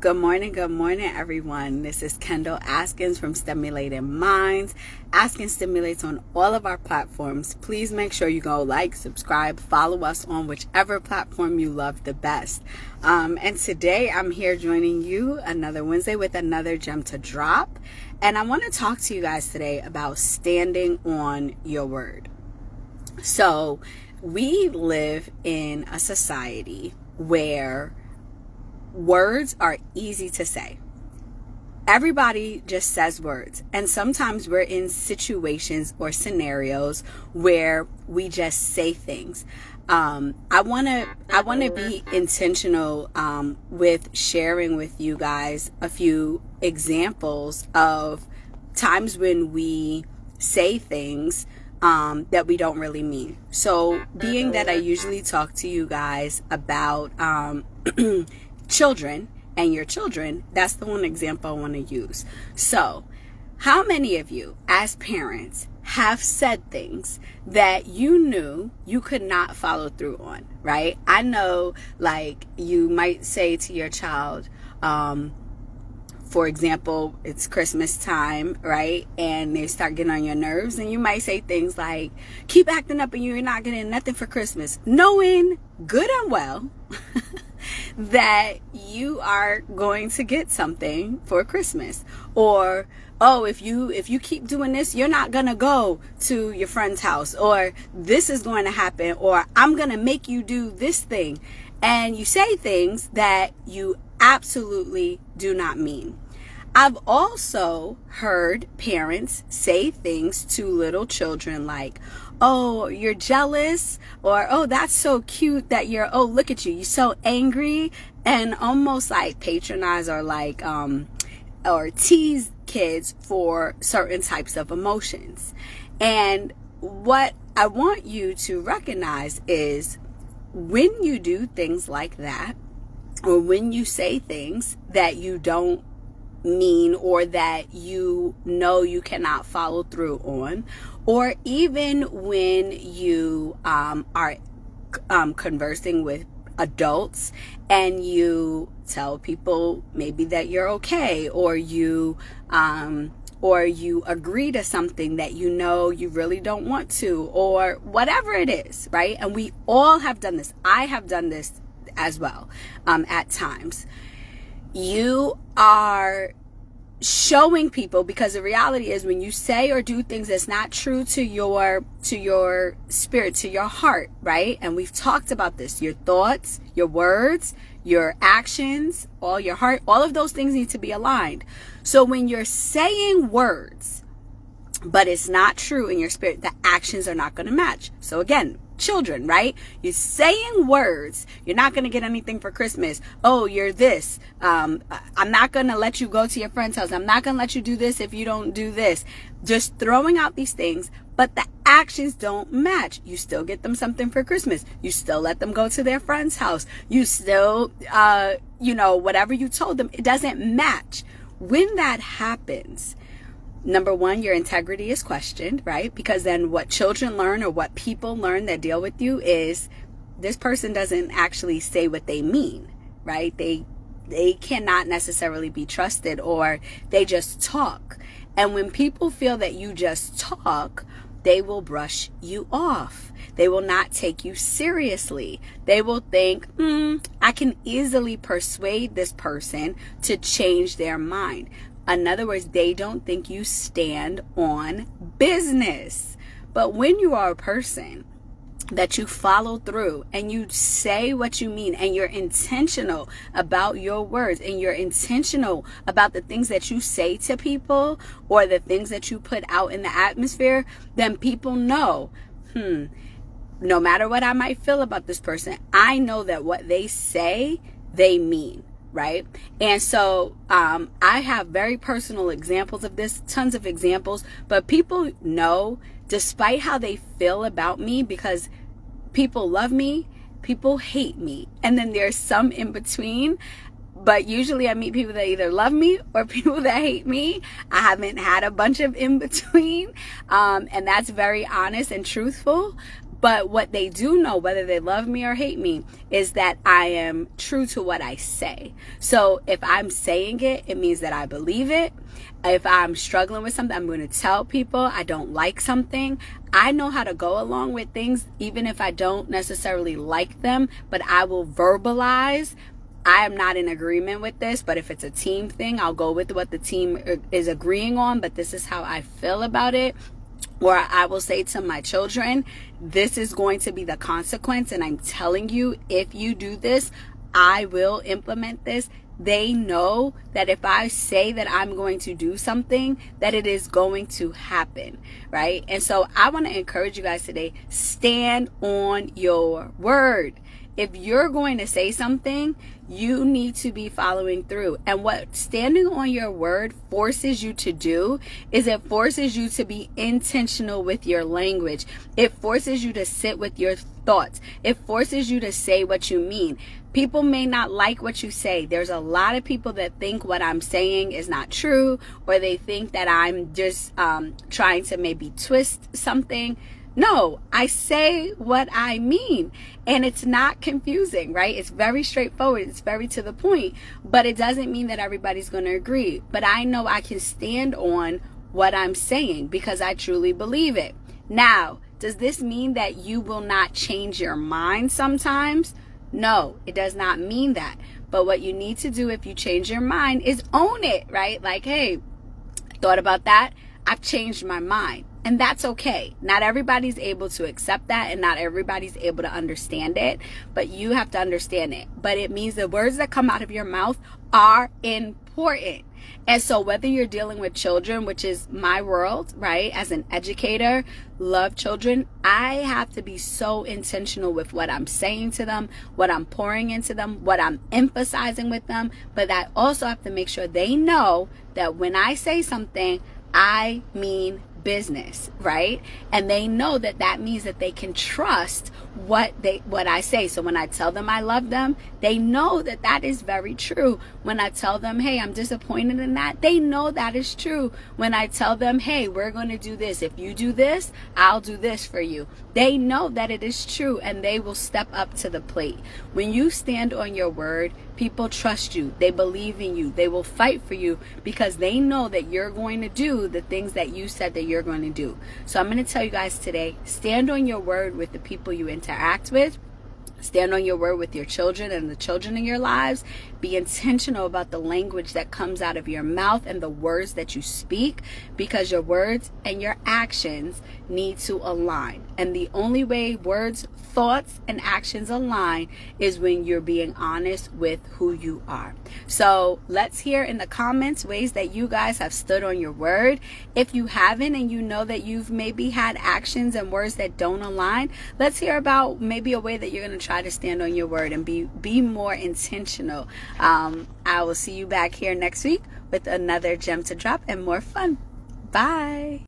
Good morning, everyone. This is Kendall Askins from Stimulating Minds. Askins stimulates on all of our platforms. Please make sure you go like, subscribe, follow us on whichever platform you love the best. And today I'm here joining you another Wednesday with another gem to drop. And I want to talk to you guys today about standing on your word. So we live in a society where words are easy to say. Everybody just says words, and sometimes we're in situations or scenarios where we just say things. I want to be intentional with sharing with you guys a few examples of times when we say things that we don't really mean. So, being that I usually talk to you guys about children and your children, that's the one example I want to use. So, how many of you as parents have said things that you knew you could not follow through on, right? I know, like, you might say to your child, for example, it's Christmas time, right? And they start getting on your nerves, and you might say things like, keep acting up and you're not getting nothing for Christmas, knowing good and well that you are going to get something for Christmas. Or, oh, if you keep doing this, you're not gonna go to your friend's house, or this is going to happen, or I'm gonna make you do this thing. And you say things that you absolutely do not mean. I've also heard parents say things to little children like, oh, you're jealous, or, oh, that's so cute that oh, look at you, you're so angry, and almost like patronize or like, or tease kids for certain types of emotions. And what I want you to recognize is when you do things like that, or when you say things that you don't mean, or that you know you cannot follow through on, or even when you are conversing with adults and you tell people maybe that you're okay, or you agree to something that you know you really don't want to, or whatever it is, right? And we all have done this. I have done this as well at times. You are showing people, because the reality is when you say or do things that's not true to your spirit, to your heart, right? And we've talked about this, your thoughts, your words, your actions, all your heart, all of those things need to be aligned. So when you're saying words but it's not true in your spirit, the actions are not going to match. So again, children, right? You're saying words, you're not going to get anything for Christmas. Oh, you're this. I'm not going to let you go to your friend's house. I'm not going to let you do this if you don't do this. Just throwing out these things, but the actions don't match. You still get them something for Christmas. You still let them go to their friend's house. You still, whatever you told them, it doesn't match. When that happens, number one, your integrity is questioned, right? Because then what children learn, or what people learn that deal with you, is this person doesn't actually say what they mean, right? They cannot necessarily be trusted, or they just talk. And when people feel that you just talk, they will brush you off. They will not take you seriously. They will think, I can easily persuade this person to change their mind. In other words, they don't think you stand on business. But when you are a person that you follow through and you say what you mean, and you're intentional about your words, and you're intentional about the things that you say to people, or the things that you put out in the atmosphere, then people know, no matter what I might feel about this person, I know that what they say, they mean. Right? And so I have very personal examples of this, tons of examples, but people know, despite how they feel about me, because people love me, people hate me, and then there's some in between. But usually I meet people that either love me or people that hate me. I haven't had a bunch of in between, and that's very honest and truthful. But what they do know, whether they love me or hate me, is that I am true to what I say. So if I'm saying it, it means that I believe it. If I'm struggling with something, I'm going to tell people I don't like something. I know how to go along with things, even if I don't necessarily like them, but I will verbalize, I am not in agreement with this, but if it's a team thing, I'll go with what the team is agreeing on, but this is how I feel about it. Or I will say to my children, this is going to be the consequence, and I'm telling you, if you do this, I will implement this. They know that if I say that I'm going to do something, that it is going to happen, right? And so I want to encourage you guys today, stand on your word. If you're going to say something, you need to be following through. And what standing on your word forces you to do is it forces you to be intentional with your language. It forces you to sit with your thoughts. It forces you to say what you mean. People may not like what you say. There's a lot of people that think what I'm saying is not true, or they think that I'm just trying to maybe twist something. No, I say what I mean, and it's not confusing, right? It's very straightforward. It's very to the point, but it doesn't mean that everybody's going to agree. But I know I can stand on what I'm saying because I truly believe it. Now, does this mean that you will not change your mind sometimes? No, it does not mean that. But what you need to do if you change your mind is own it, right? Like, hey, thought about that. I've changed my mind. And that's okay. Not everybody's able to accept that, and not everybody's able to understand it, but you have to understand it. But it means the words that come out of your mouth are important. And so whether you're dealing with children, which is my world, right? As an educator, love children, I have to be so intentional with what I'm saying to them, what I'm pouring into them, what I'm emphasizing with them. But I also have to make sure they know that when I say something, I mean business, right? And they know that that means that they can trust what I say. So when I tell them I love them, they know that that is very true. When I tell them, hey, I'm disappointed in that, they know that is true. When I tell them, hey, we're going to do this, if you do this, I'll do this for you, they know that it is true, and they will step up to the plate. When you stand on your word, people trust you, they believe in you, they will fight for you because they know that you're going to do the things that you said that you're going to do. So I'm going to tell you guys today, stand on your word with the people you interact with. Stand on your word with your children and the children in your lives. Be intentional about the language that comes out of your mouth and the words that you speak, because your words and your actions need to align. And the only way words, thoughts, and actions align is when you're being honest with who you are. So let's hear in the comments ways that you guys have stood on your word. If you haven't, and you know that you've maybe had actions and words that don't align, let's hear about maybe a way that you're going to try to stand on your word and be more intentional. I will see you back here next week with another gem to drop and more fun. Bye.